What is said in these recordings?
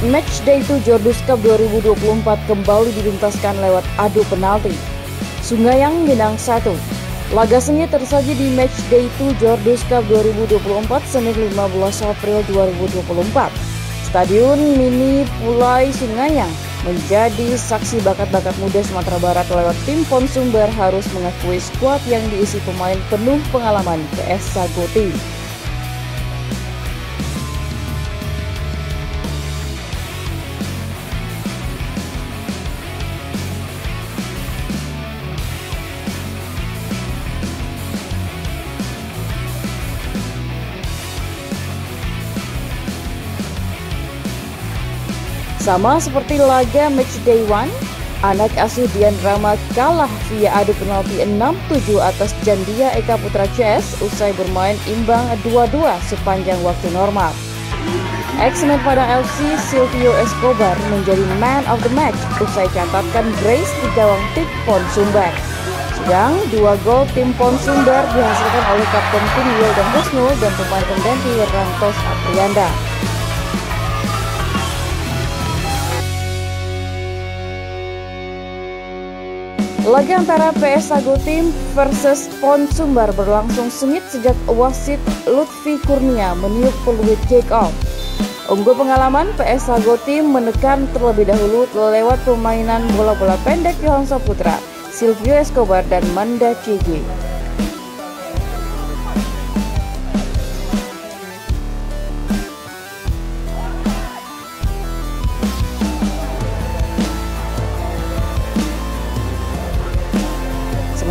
Matchday 2 Jordus Cup 2024 kembali dituntaskan lewat adu penalti. Sungayang menang 1. Laga sengit tersaji di Matchday 2 Jordus Cup 2024 Senin 15 April 2024. Stadion Mini Pulai Sungayang menjadi saksi bakat-bakat muda Sumatera Barat lewat tim PON Sumbar harus mengakui skuad yang diisi pemain penuh pengalaman PS Sago Team. Sama seperti laga Matchday 1, anak asuh Dian Rama kalah via adu penalti 6-7 atas Jandia Eka Putra CS usai bermain imbang 2-2 sepanjang waktu normal. Ex-men Padang FC Silvio Escobar menjadi man of the match usai catatkan brace di gawang tim PON Sumbar. Sedang 2 gol tim PON Sumbar dihasilkan oleh kapten tim Wildan Husnul dan pemain pengganti Rantos Aprianda. Laga antara PS Sago Team versus PON Sumbar berlangsung sengit sejak wasit Lutfi Kurnia meniup peluit kick off. Unggul pengalaman, PS Sago Team menekan terlebih dahulu lewat permainan bola-bola pendek Yohan Saputra, Silvio Escobar, dan Manda Cigi.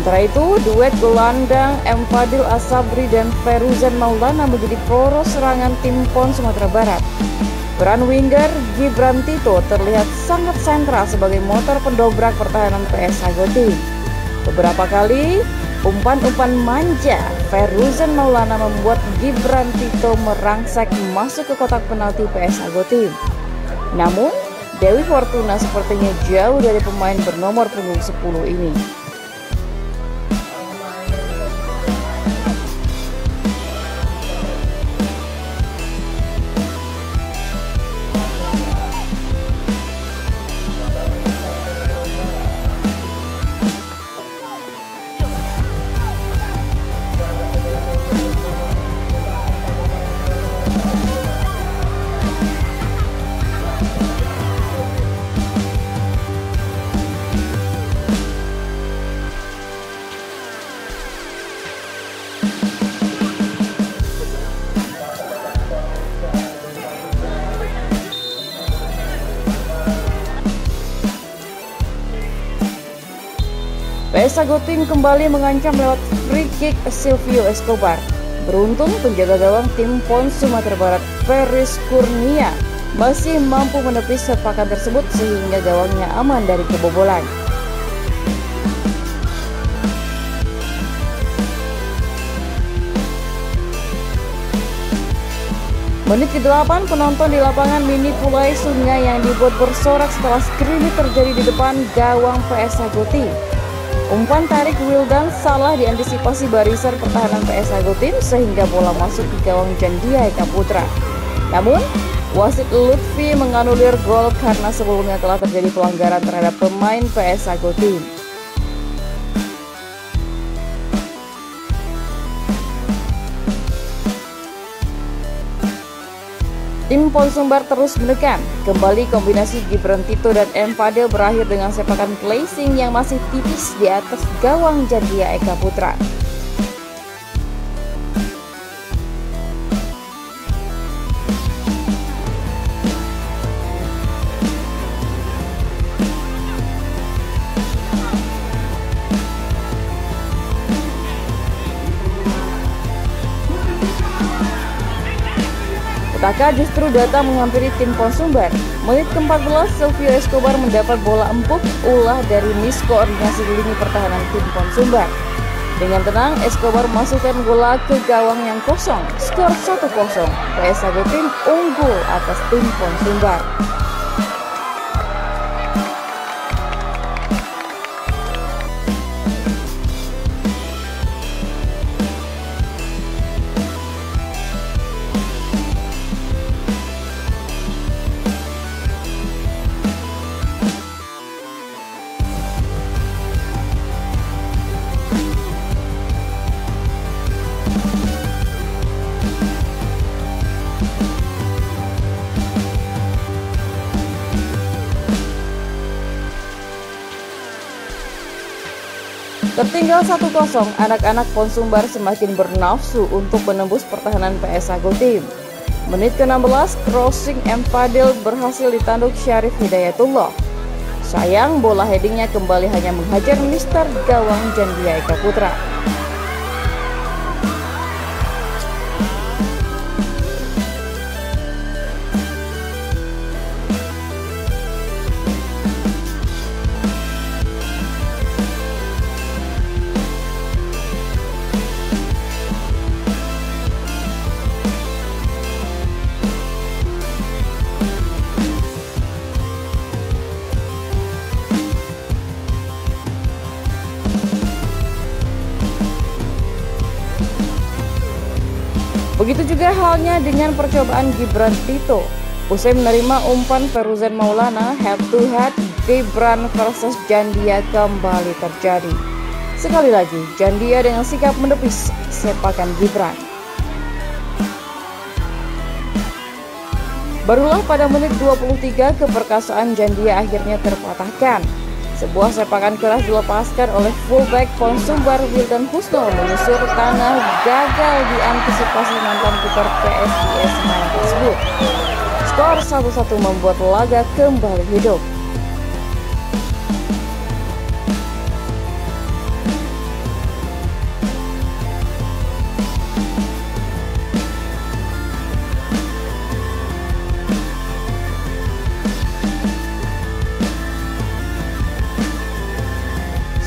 Sementara itu, duet gelandang M. Fadil Asabri dan Feruzan Maulana menjadi poros serangan tim PON Sumatera Barat. Peran winger Gibran Tito terlihat sangat sentral sebagai motor pendobrak pertahanan PS Sago Team. Beberapa kali umpan-umpan manja Feruzan Maulana membuat Gibran Tito merangsek masuk ke kotak penalti PS Sago Team. Namun, Dewi Fortuna sepertinya jauh dari pemain bernomor punggung 10 ini. PS Sago Team kembali mengancam lewat free kick Silvio Escobar. Beruntung penjaga gawang tim PON Sumatera Barat Feris Kurnia masih mampu menepis sepakan tersebut sehingga gawangnya aman dari kebobolan. Menit ke-8 penonton di lapangan Mini Pulai Sungai yang dibuat bersorak setelah skrimmage terjadi di depan gawang PS Sago Team. Umpan tarik Wildan salah diantisipasi barisan pertahanan PS Sago Team sehingga bola masuk di gawang Jandia Eka Putra. Namun, wasit Lutfi menganulir gol karena sebelumnya telah terjadi pelanggaran terhadap pemain PS Sago Team. Tim PON Sumbar terus menekan. Kembali kombinasi Gibran Tito dan M. Fadil berakhir dengan sepakan placing yang masih tipis di atas gawang Jandia Eka Putra. Petaka justru datang menghampiri tim PON Sumbar. Menit ke-14, Silvio Escobar mendapat bola empuk ulah dari miskoordinasi lini pertahanan tim PON Sumbar. Dengan tenang, Escobar memasukkan bola ke gawang yang kosong. Skor 1-0. PS Sago Team unggul atas tim PON Sumbar. Tertinggal 1-0, anak-anak Pon Sumbar semakin bernafsu untuk menembus pertahanan PS Jagotim. Menit ke-16, crossing M. Fadil berhasil ditanduk Syarif Hidayatullah. Sayang, bola headingnya kembali hanya menghajar Mister Gawang Jandia Eka Putra. Begitu juga halnya dengan percobaan Gibran Tito. Usai menerima umpan Feruzan Maulana, head to head Gibran versus Jandia kembali terjadi. Sekali lagi, Jandia dengan sikap menepis sepakan Gibran. Barulah pada menit 23 keperkasaan Jandia akhirnya terpatahkan. Sebuah sepakan keras dilepaskan oleh fullback Pon Sumbar Wildan Husnul menyusur tanah, gagal diantisipasi mantan kiper PSIS Semarang tersebut. Skor 1-1 membuat laga kembali hidup.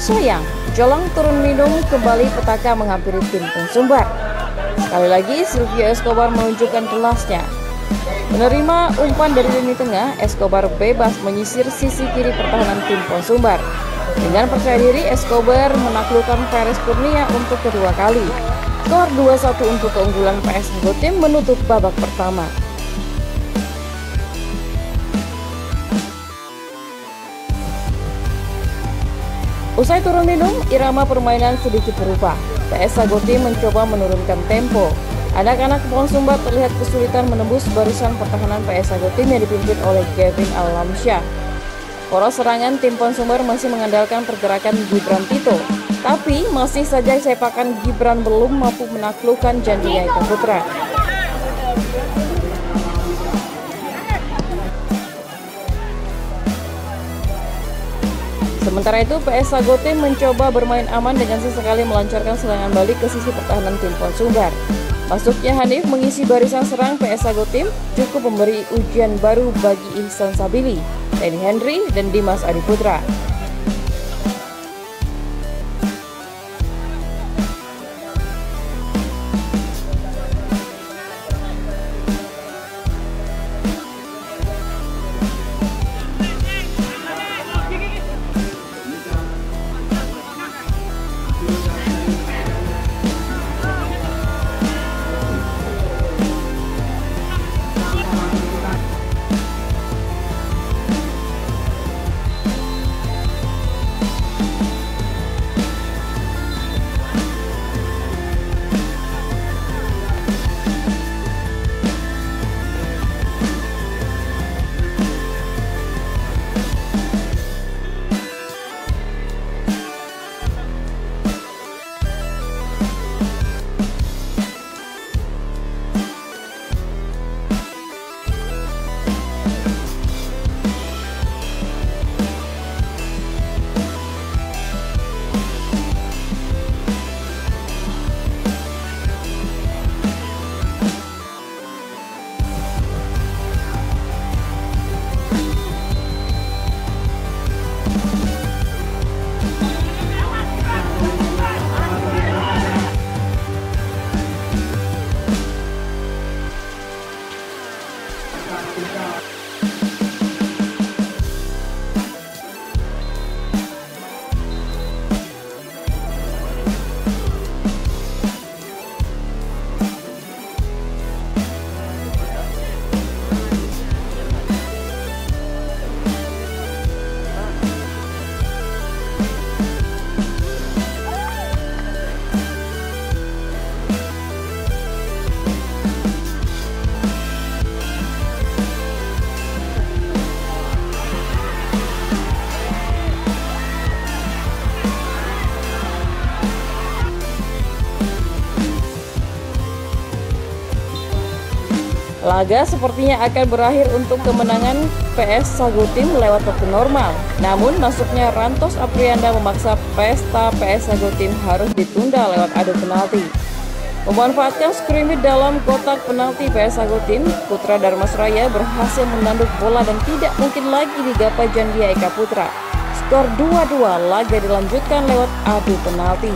Sayang, Jolang turun minum, kembali petaka menghampiri tim Pon Sumbar. Sekali lagi Silvio Escobar menunjukkan kelasnya. Menerima umpan dari lini tengah, Escobar bebas menyisir sisi kiri pertahanan tim Pon Sumbar. Dengan percaya diri, Escobar menaklukkan Peres Kurnia untuk kedua kali. Skor 2-1 untuk keunggulan PS Jagotim menutup babak pertama. Usai turun minum, irama permainan sedikit berubah. PS Jagotim mencoba menurunkan tempo. Anak-anak Pon Sumbar terlihat kesulitan menembus barisan pertahanan PS Jagotim yang dipimpin oleh Kevin Alamsyah. Poros serangan tim Pon Sumbar masih mengandalkan pergerakan Gibran Tito, tapi masih saja sepakan Gibran belum mampu menaklukkan Jandia Eka Putra. Sementara itu, PS Jagotim mencoba bermain aman dengan sesekali melancarkan serangan balik ke sisi pertahanan tim Pon Sumbar. Masuknya Hanif mengisi barisan serang PS Jagotim cukup memberi ujian baru bagi Ihsan Sabili, Denny Henry, dan Dimas Adiputra. Laga sepertinya akan berakhir untuk kemenangan PS Sagutim lewat waktu normal. Namun masuknya Rantos Aprianda memaksa pesta PS Sagutim harus ditunda lewat adu penalti. Memanfaatkan skrimmage dalam kotak penalti PS Sagutim, Putra Darmasraya berhasil menanduk bola dan tidak mungkin lagi digapai Jandia Eka Putra. Skor 2-2, laga dilanjutkan lewat adu penalti.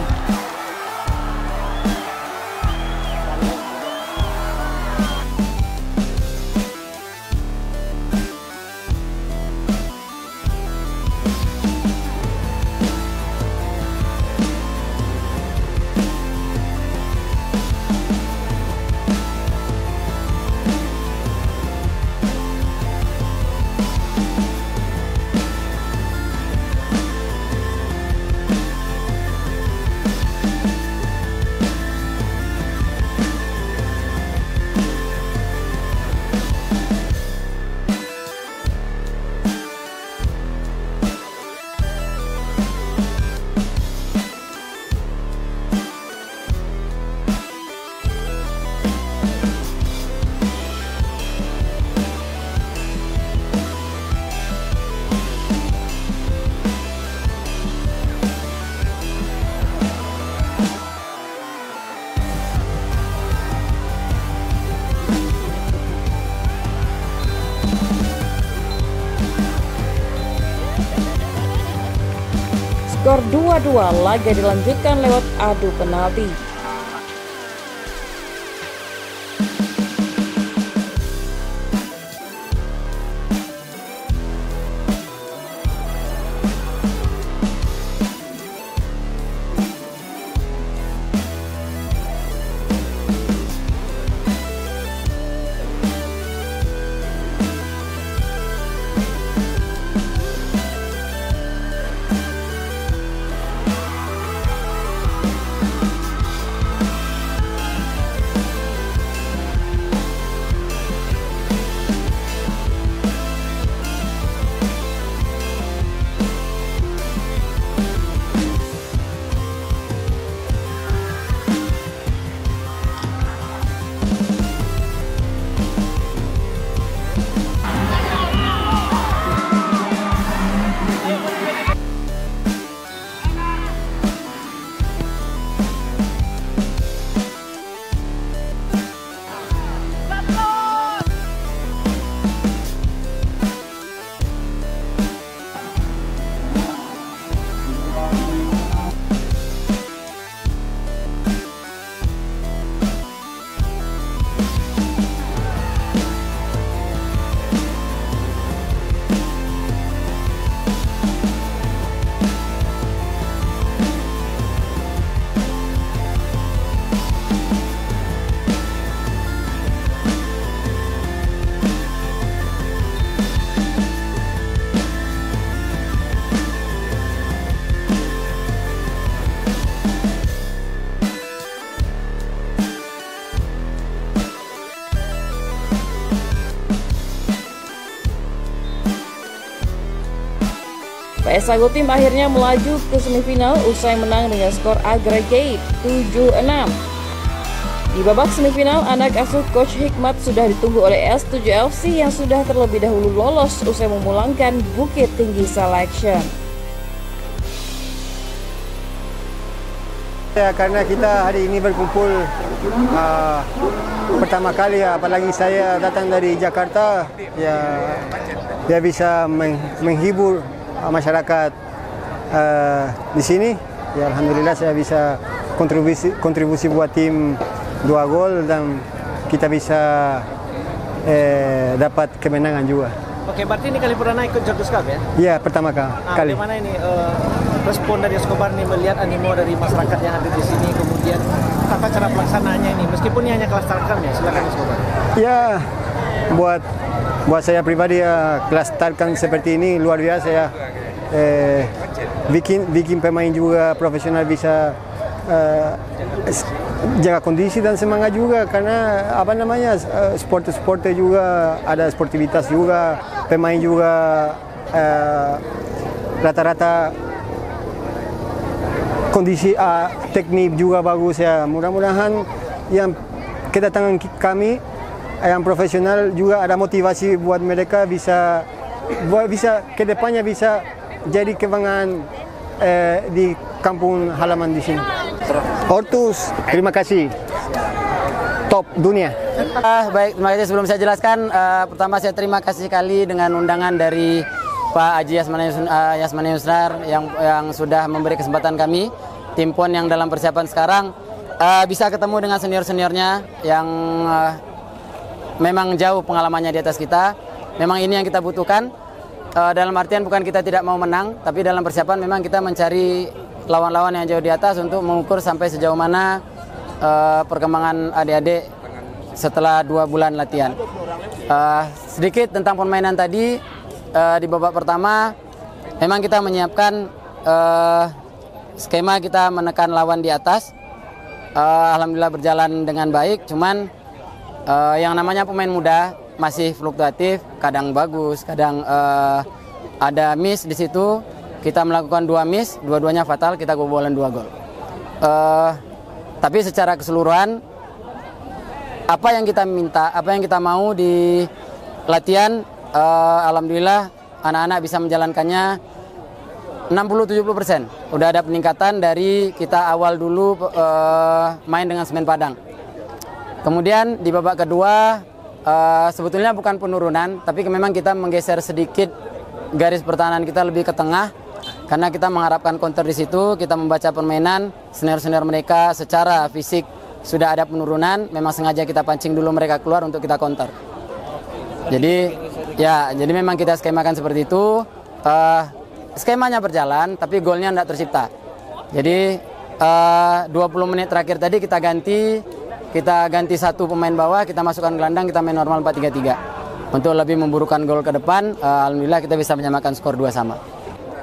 Skor 2-2, laga dilanjutkan lewat adu penalti. PS Sagutim akhirnya melaju ke semifinal usai menang dengan skor agregat 7-6. Di babak semifinal, anak asuh Coach Hikmat sudah ditunggu oleh S7 FC yang sudah terlebih dahulu lolos usai memulangkan Bukit Tinggi Selection. Ya, karena kita hari ini berkumpul pertama kali, apalagi saya datang dari Jakarta, ya dia bisa menghibur masyarakat di sini. Ya, alhamdulillah saya bisa kontribusi buat tim 2 gol dan kita bisa dapat kemenangan juga. Oke, berarti ini kali perdana ikut Jagus Cup ya? Iya, pertama kali. Bagaimana ini respon dari Escobar nih melihat animo dari masyarakat yang ada di sini, kemudian apa cara pelaksanaannya ini? Meskipun ini hanya kelas tarkam ya, silakan Escobar. Ya, buat saya pribadi ya, kelas tarkam seperti ini luar biasa ya. Bikin pemain juga profesional bisa jaga kondisi dan semangat juga, karena apa namanya sport juga ada sportivitas juga, pemain juga rata-rata kondisi teknik juga bagus ya. Mudah-mudahan yang kedatangan kami yang profesional juga ada motivasi buat mereka bisa kedepannya bisa jadi kebanggaan di kampung halaman di sini. Ortus, terima kasih. Top dunia. Baik, terima kasih. Sebelum saya jelaskan, pertama saya terima kasih sekali dengan undangan dari Pak Haji Yasmani Yusnar yang sudah memberi kesempatan kami, tim PON yang dalam persiapan sekarang, bisa ketemu dengan senior-seniornya yang memang jauh pengalamannya di atas kita. Memang ini yang kita butuhkan. Dalam artian bukan kita tidak mau menang, tapi dalam persiapan memang kita mencari lawan-lawan yang jauh di atas untuk mengukur sampai sejauh mana perkembangan adik-adik setelah 2 bulan latihan. Sedikit tentang permainan tadi, di babak pertama memang kita menyiapkan skema kita menekan lawan di atas. Alhamdulillah berjalan dengan baik, cuman yang namanya pemain muda masih fluktuatif, kadang bagus, kadang ada miss di situ. Kita melakukan 2 miss, dua-duanya fatal, kita kebobolan 2 gol. Tapi secara keseluruhan, apa yang kita minta, apa yang kita mau di latihan, alhamdulillah anak-anak bisa menjalankannya 60-70%. Udah ada peningkatan dari kita awal dulu main dengan semen Padang. Kemudian di babak kedua, sebetulnya bukan penurunan, tapi memang kita menggeser sedikit garis pertahanan kita lebih ke tengah, karena kita mengharapkan counter di situ. Kita membaca permainan senior-senior mereka secara fisik sudah ada penurunan, memang sengaja kita pancing dulu mereka keluar untuk kita counter. Jadi memang kita skemakan seperti itu. Skemanya berjalan, tapi golnya tidak tercipta. Jadi 20 menit terakhir tadi kita ganti 1 pemain bawah, kita masukkan gelandang, kita main normal 4-3-3 untuk lebih memburukan gol ke depan. Alhamdulillah kita bisa menyamakan skor 2-2.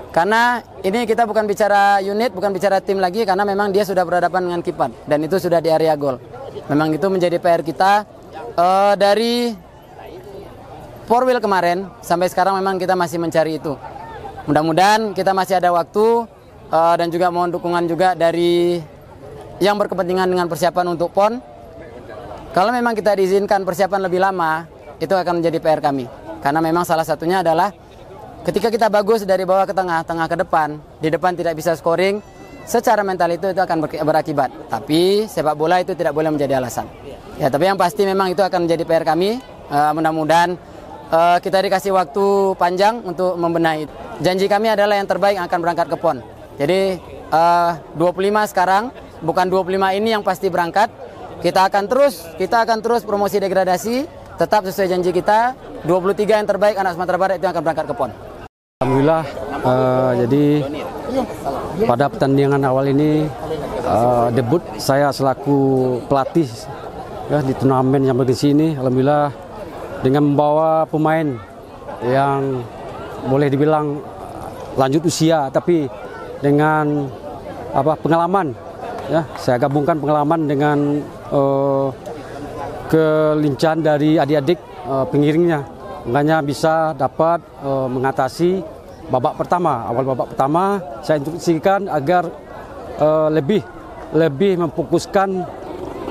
Karena ini kita bukan bicara unit, bukan bicara tim lagi, karena memang dia sudah berhadapan dengan kiper dan itu sudah di area gol. Memang itu menjadi PR kita. Dari Porwil kemarin sampai sekarang memang kita masih mencari itu. Mudah-mudahan kita masih ada waktu, dan juga mohon dukungan juga dari yang berkepentingan dengan persiapan untuk PON. Kalau memang kita diizinkan persiapan lebih lama, itu akan menjadi PR kami. Karena memang salah satunya adalah ketika kita bagus dari bawah ke tengah, tengah ke depan, di depan tidak bisa scoring, secara mental itu akan berakibat. Tapi sepak bola itu tidak boleh menjadi alasan. Ya, tapi yang pasti memang itu akan menjadi PR kami. Mudah-mudahan kita dikasih waktu panjang untuk membenahi. Janji kami adalah yang terbaik yang akan berangkat ke PON. Jadi 25 sekarang, bukan 25 ini yang pasti berangkat. Kita akan terus promosi degradasi, tetap sesuai janji kita. 23 yang terbaik anak Sumatera Barat itu yang akan berangkat ke PON. Alhamdulillah, jadi pada pertandingan awal ini debut saya selaku pelatih ya, di turnamen yang bergengsi ini. Alhamdulillah dengan membawa pemain yang boleh dibilang lanjut usia, tapi dengan pengalaman ya, saya gabungkan pengalaman dengan kelincahan dari adik-adik pengiringnya, makanya bisa dapat mengatasi babak pertama. Awal babak pertama saya instruksikan agar lebih memfokuskan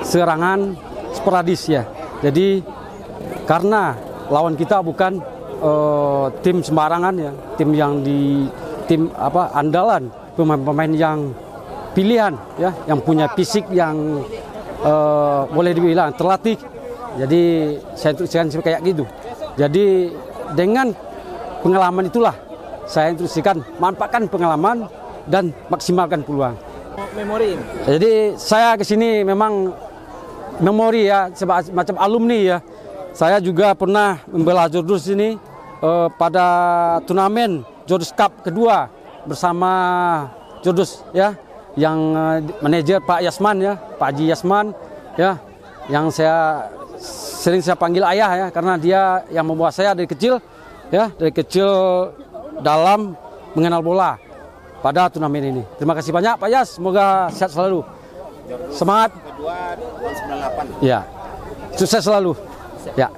serangan sporadis ya. Jadi karena lawan kita bukan tim sembarangan ya, tim andalan, pemain-pemain yang pilihan ya, yang punya fisik yang boleh dibilang terlatih. Jadi saya instruksikan kayak gitu. Jadi dengan pengalaman itulah saya instruksikan manfaatkan pengalaman dan maksimalkan peluang. Memori. Jadi saya ke sini memang memori ya, macam alumni ya. Saya juga pernah membela Jordus ini pada turnamen Jordus Cup kedua bersama Jordus ya, yang manajer Pak Yasman ya, Pak Haji Yasman ya, yang sering saya panggil ayah ya, karena dia yang membawa saya dari kecil dalam mengenal bola pada turnamen ini. Terima kasih banyak Pak Yas, semoga sehat selalu. Semangat. Kedua 98. Ya. Sukses selalu. Ya.